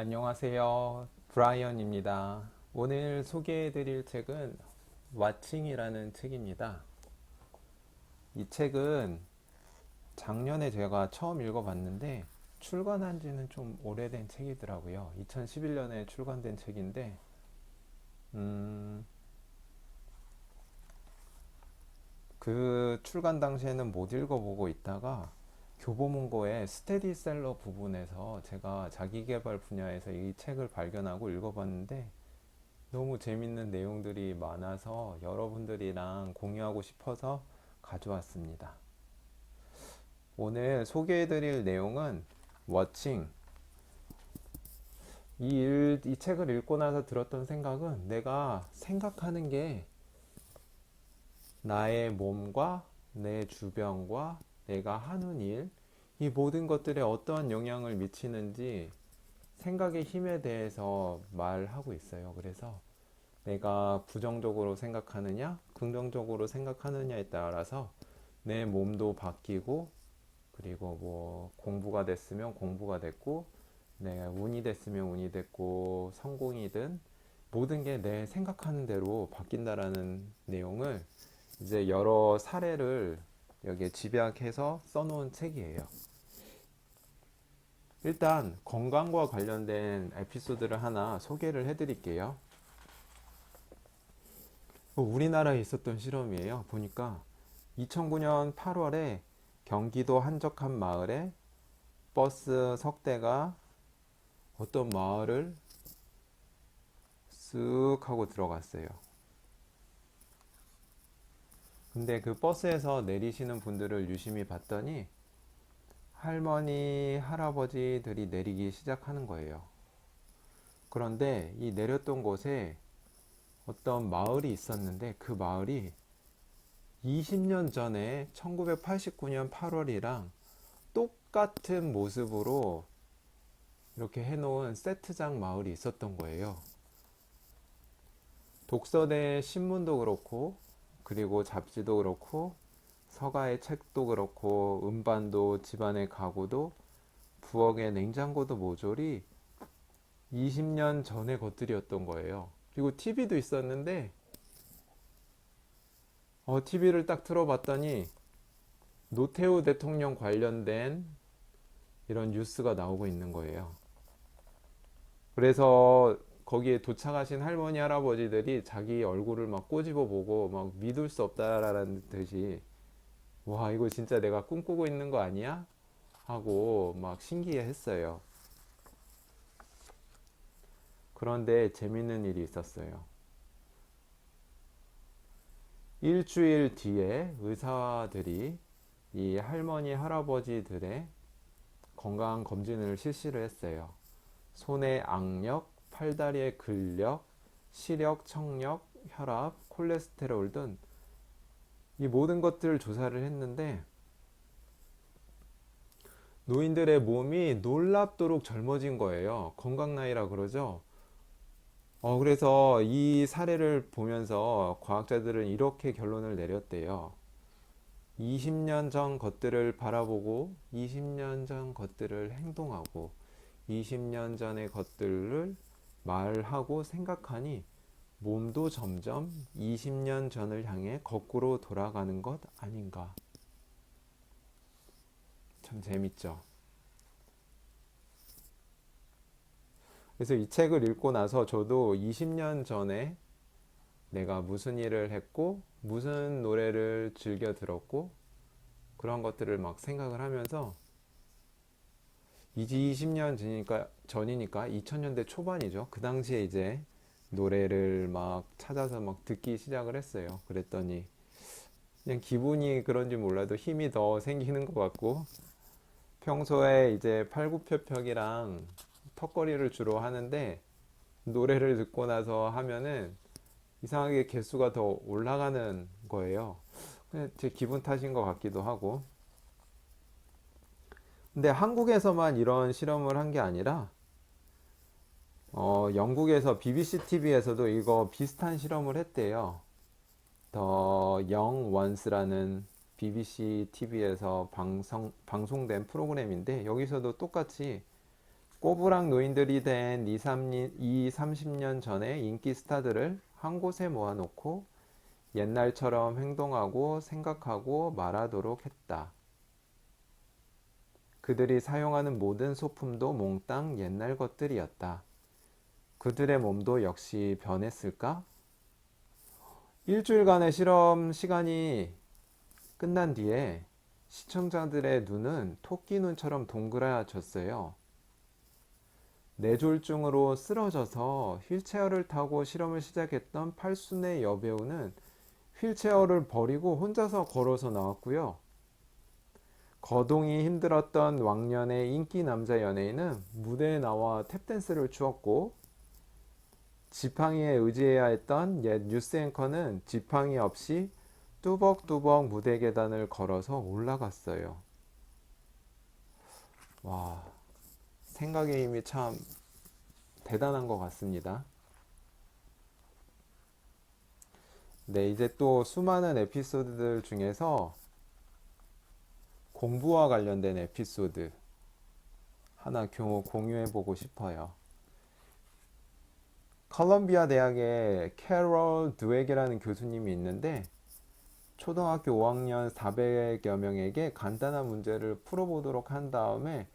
안녕하세요. 브라이언입니다. 오늘 소개해 드릴 책은 왓칭이라는 책입니다. 이 책은 작년에 제가 처음 읽어봤는데 출간한 지는 좀 오래된 책이더라고요. 2011년에 출간된 책인데, 음, 그 출간 당시에는 못 읽어보고 있다가 교보문고의 스테디셀러 부분에서 제가 자기계발 분야에서 이 책을 발견하고 읽어봤는데 너무 재밌는 내용들이 많아서 여러분들이랑 공유하고 싶어서 가져왔습니다. 오늘 소개해드릴 내용은 워칭. 이 책을 읽고 나서 들었던 생각은 내가 생각하는 게 나의 몸과 내 주변과 내가 하는 일, 이 모든 것들에 어떠한 영향을 미치는지 생각의 힘에 대해서 말하고 있어요. 그래서 내가 부정적으로 생각하느냐, 긍정적으로 생각하느냐에 따라서 내 몸도 바뀌고, 그리고 뭐 공부가 됐으면 공부가 됐고, 내가 운이 됐으면 운이 됐고, 성공이든 모든 게 내 생각하는 대로 바뀐다라는 내용을 이제 여러 사례를 여기에 집약해서 써놓은 책이에요. 일단 건강과 관련된 에피소드를 하나 소개를 해드릴게요. 우리나라에 있었던 실험이에요. 보니까 2009년 8월에 경기도 한적한 마을에 버스 석 대가 어떤 마을을 쓱 하고 들어갔어요. 근데 그 버스에서 내리시는 분들을 유심히 봤더니 할머니, 할아버지들이 내리기 시작하는 거예요. 그런데 이 내렸던 곳에 어떤 마을이 있었는데 그 마을이 20년 전에 1989년 8월이랑 똑같은 모습으로 이렇게 해놓은 세트장 마을이 있었던 거예요. 독서대 신문도 그렇고, 그리고 잡지도 그렇고, 서가의 책도 그렇고, 음반도 집안의 가구도 부엌의 냉장고도 모조리 20년 전의 것들이었던 거예요. 그리고 TV도 있었는데, TV를 딱 틀어봤더니 노태우 대통령 관련된 이런 뉴스가 나오고 있는 거예요. 그래서 거기에 도착하신 할머니 할아버지들이 자기 얼굴을 막 꼬집어 보고 막 믿을 수 없다라는 듯이 와 이거 진짜 내가 꿈꾸고 있는 거 아니야? 하고 막 신기해 했어요. 그런데 재밌는 일이 있었어요. 일주일 뒤에 의사들이 이 할머니 할아버지들의 건강 검진을 실시를 했어요. 손의 악력, 팔다리의 근력, 시력, 청력, 혈압, 콜레스테롤 등 이 모든 것들을 조사를 했는데 노인들의 몸이 놀랍도록 젊어진 거예요. 건강 나이라 그러죠. 그래서 이 사례를 보면서 과학자들은 이렇게 결론을 내렸대요. 20년 전 것들을 바라보고 20년 전 것들을 행동하고 20년 전의 것들을 말하고 생각하니 몸도 점점 20년 전을 향해 거꾸로 돌아가는 것 아닌가. 참 재밌죠. 그래서 이 책을 읽고 나서 저도 20년 전에 내가 무슨 일을 했고, 무슨 노래를 즐겨 들었고, 그런 것들을 막 생각을 하면서, 이제 20년 전이니까 2000년대 초반이죠. 그 당시에 이제 노래를 막 찾아서 막 듣기 시작을 했어요. 그랬더니, 그냥 기분이 그런지 몰라도 힘이 더 생기는 것 같고, 평소에 이제 팔굽혀펴기랑 턱걸이를 주로 하는데, 노래를 듣고 나서 하면은 이상하게 개수가 더 올라가는 거예요. 그냥 제 기분 탓인 것 같기도 하고. 근데 한국에서만 이런 실험을 한 게 아니라, 영국에서 BBC TV에서도 이거 비슷한 실험을 했대요. 더 영 원스라는 BBC TV에서 방송된 프로그램인데, 여기서도 똑같이 꼬부랑 노인들이 된 30년 전에 인기 스타들을 한 곳에 모아놓고 옛날처럼 행동하고 생각하고 말하도록 했다. 그들이 사용하는 모든 소품도 몽땅 옛날 것들이었다. 그들의 몸도 역시 변했을까? 일주일간의 실험 시간이 끝난 뒤에 시청자들의 눈은 토끼 눈처럼 동그라졌어요. 뇌졸중으로 쓰러져서 휠체어를 타고 실험을 시작했던 팔순의 여배우는 휠체어를 버리고 혼자서 걸어서 나왔고요. 거동이 힘들었던 왕년의 인기 남자 연예인은 무대에 나와 탭댄스를 추었고, 지팡이에 의지해야 했던 옛 뉴스 앵커는 지팡이 없이 뚜벅뚜벅 무대 계단을 걸어서 올라갔어요. 와, 생각의 힘이 참 대단한 것 같습니다. 네, 이제 또 수많은 에피소드들 중에서 공부와 관련된 에피소드 하나 공유해 보고 싶어요. 컬럼비아 대학에 캐롤 드웨게라는 교수님이 있는데 초등학교 5학년 400여 명에게 간단한 문제를 풀어보도록 한 다음에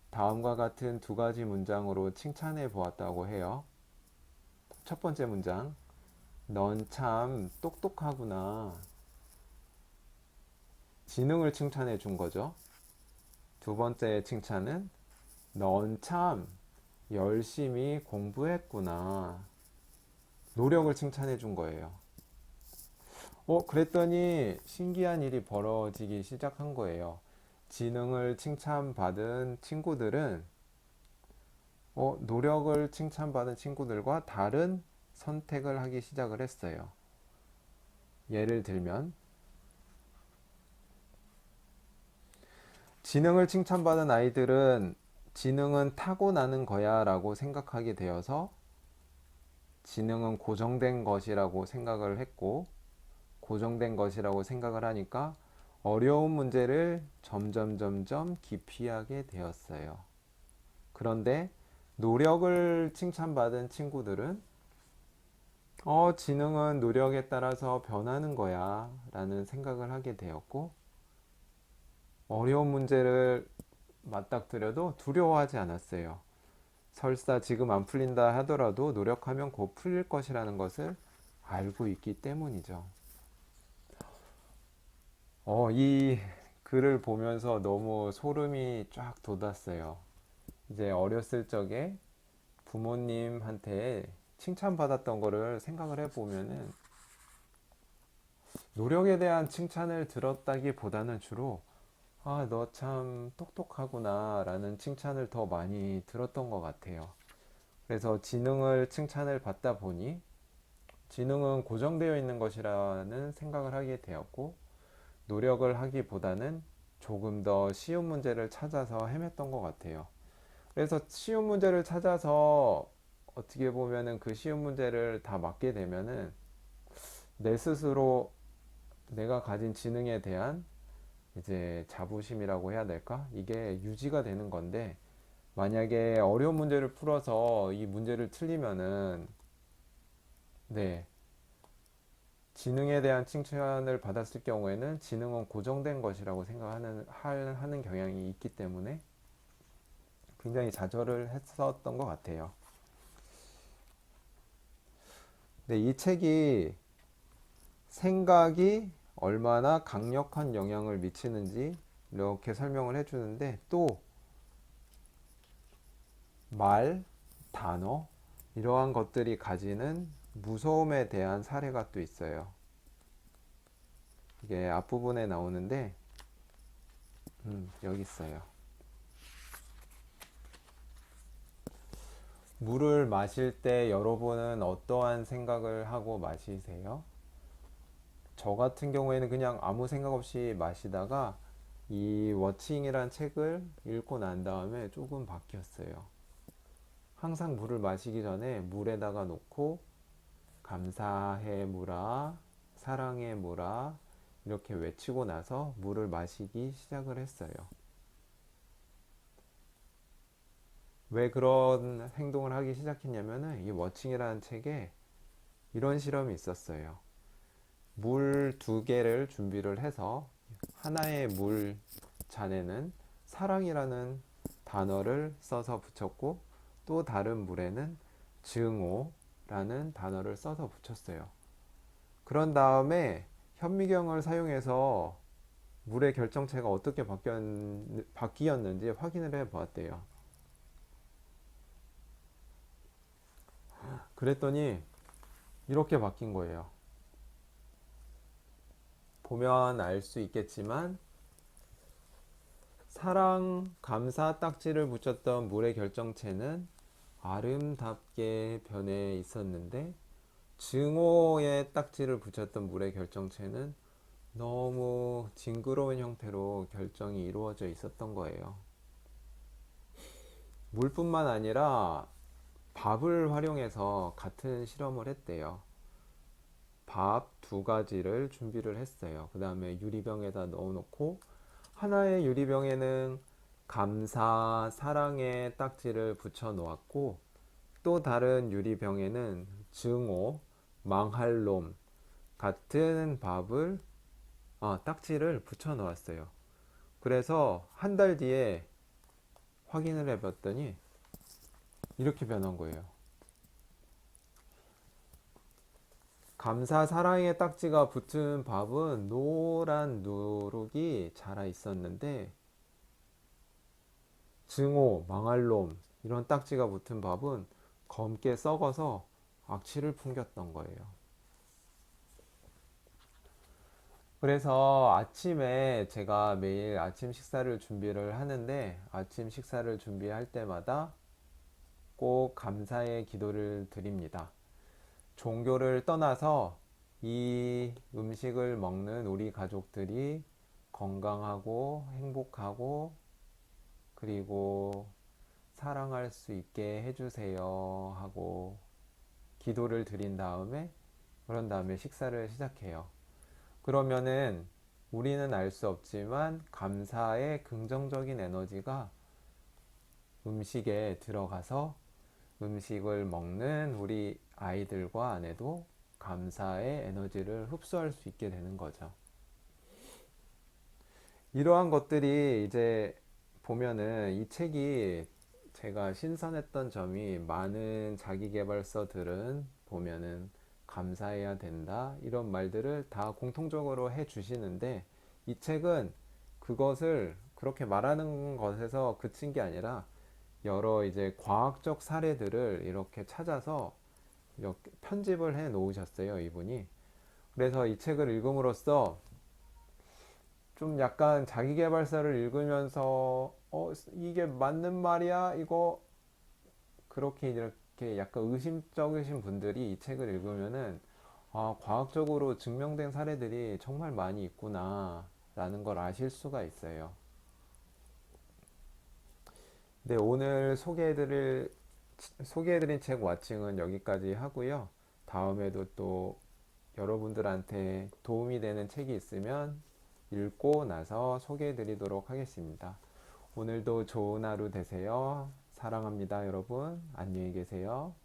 다음과 같은 두 가지 문장으로 칭찬해 보았다고 해요. 첫 번째 문장, 넌 참 똑똑하구나. 지능을 칭찬해 준 거죠. 두 번째 칭찬은 넌 참 열심히 공부했구나. 노력을 칭찬해 준 거예요. 그랬더니 신기한 일이 벌어지기 시작한 거예요. 지능을 칭찬받은 친구들은 노력을 칭찬받은 친구들과 다른 선택을 하기 시작을 했어요. 예를 들면 지능을 칭찬받은 아이들은 지능은 타고나는 거야 라고 생각하게 되어서 지능은 고정된 것이라고 생각을 했고, 고정된 것이라고 생각을 하니까 어려운 문제를 점점 기피하게 되었어요. 그런데 노력을 칭찬받은 친구들은 지능은 노력에 따라서 변하는 거야 라는 생각을 하게 되었고, 어려운 문제를 맞닥뜨려도 두려워하지 않았어요. 설사 지금 안 풀린다 하더라도 노력하면 곧 풀릴 것이라는 것을 알고 있기 때문이죠. 이 글을 보면서 너무 소름이 쫙 돋았어요. 이제 어렸을 적에 부모님한테 칭찬받았던 거를 생각을 해보면은 노력에 대한 칭찬을 들었다기보다는 주로 너 참 똑똑하구나 라는 칭찬을 더 많이 들었던 것 같아요. 그래서 지능을 칭찬을 받다 보니 지능은 고정되어 있는 것이라는 생각을 하게 되었고, 노력을 하기보다는 조금 더 쉬운 문제를 찾아서 헤맸던 것 같아요. 그래서 쉬운 문제를 찾아서 어떻게 보면은 그 쉬운 문제를 다 맞게 되면은 내 스스로 내가 가진 지능에 대한 이제 자부심이라고 해야 될까? 이게 유지가 되는 건데, 만약에 어려운 문제를 풀어서 이 문제를 틀리면은 네, 지능에 대한 칭찬을 받았을 경우에는 지능은 고정된 것이라고 하는 경향이 있기 때문에 굉장히 좌절을 했었던 것 같아요. 네, 이 책이 생각이 얼마나 강력한 영향을 미치는지 이렇게 설명을 해주는데, 또 말, 단어 이러한 것들이 가지는 무서움에 대한 사례가 또 있어요. 이게 앞부분에 나오는데 여기 있어요. 물을 마실 때 여러분은 어떠한 생각을 하고 마시세요? 저 같은 경우에는 그냥 아무 생각 없이 마시다가 이 워칭이란 책을 읽고 난 다음에 조금 바뀌었어요. 항상 물을 마시기 전에 물에다가 놓고 감사해 물아, 사랑해 물아 이렇게 외치고 나서 물을 마시기 시작을 했어요. 왜 그런 행동을 하기 시작했냐면은 이 워칭이라는 책에 이런 실험이 있었어요. 물 두 개를 준비를 해서 하나의 물 잔에는 사랑이라는 단어를 써서 붙였고 또 다른 물에는 증오라는 단어를 써서 붙였어요. 그런 다음에 현미경을 사용해서 물의 결정체가 어떻게 바뀌었는지 확인을 해 보았대요. 그랬더니 이렇게 바뀐 거예요. 보면 알 수 있겠지만 사랑, 감사 딱지를 붙였던 물의 결정체는 아름답게 변해 있었는데 증오의 딱지를 붙였던 물의 결정체는 너무 징그러운 형태로 결정이 이루어져 있었던 거예요. 물뿐만 아니라 밥을 활용해서 같은 실험을 했대요. 밥 두 가지를 준비를 했어요. 그 다음에 유리병에다 넣어놓고 하나의 유리병에는 감사, 사랑의 딱지를 붙여 놓았고 또 다른 유리병에는 증오, 망할 놈 같은 딱지를 붙여 놓았어요. 그래서 한 달 뒤에 확인을 해봤더니 이렇게 변한 거예요. 감사, 사랑의 딱지가 붙은 밥은 노란 누룩이 자라 있었는데 증오, 망할 놈 이런 딱지가 붙은 밥은 검게 썩어서 악취를 풍겼던 거예요. 그래서 아침에 제가 매일 아침 식사를 준비를 하는데 아침 식사를 준비할 때마다 꼭 감사의 기도를 드립니다. 종교를 떠나서 이 음식을 먹는 우리 가족들이 건강하고 행복하고 그리고 사랑할 수 있게 해주세요 하고 기도를 드린 다음에 그런 다음에 식사를 시작해요. 그러면은 우리는 알 수 없지만 감사의 긍정적인 에너지가 음식에 들어가서 음식을 먹는 우리 아이들과 아내도 감사의 에너지를 흡수할 수 있게 되는 거죠. 이러한 것들이 이제 보면은 이 책이 제가 신선했던 점이 많은 자기계발서들은 보면은 감사해야 된다 이런 말들을 다 공통적으로 해 주시는데 이 책은 그것을 그렇게 말하는 것에서 그친 게 아니라 여러 이제 과학적 사례들을 이렇게 찾아서 이렇게 편집을 해 놓으셨어요, 이분이. 그래서 이 책을 읽음으로써 좀 약간 자기계발서를 읽으면서 이게 맞는 말이야? 이거 그렇게 이렇게 약간 의심적이신 분들이 이 책을 읽으면은 과학적으로 증명된 사례들이 정말 많이 있구나 라는 걸 아실 수가 있어요. 네, 오늘 소개해드린 책 왓칭은 여기까지 하고요. 다음에도 또 여러분들한테 도움이 되는 책이 있으면 읽고 나서 소개해드리도록 하겠습니다. 오늘도 좋은 하루 되세요. 사랑합니다, 여러분. 안녕히 계세요.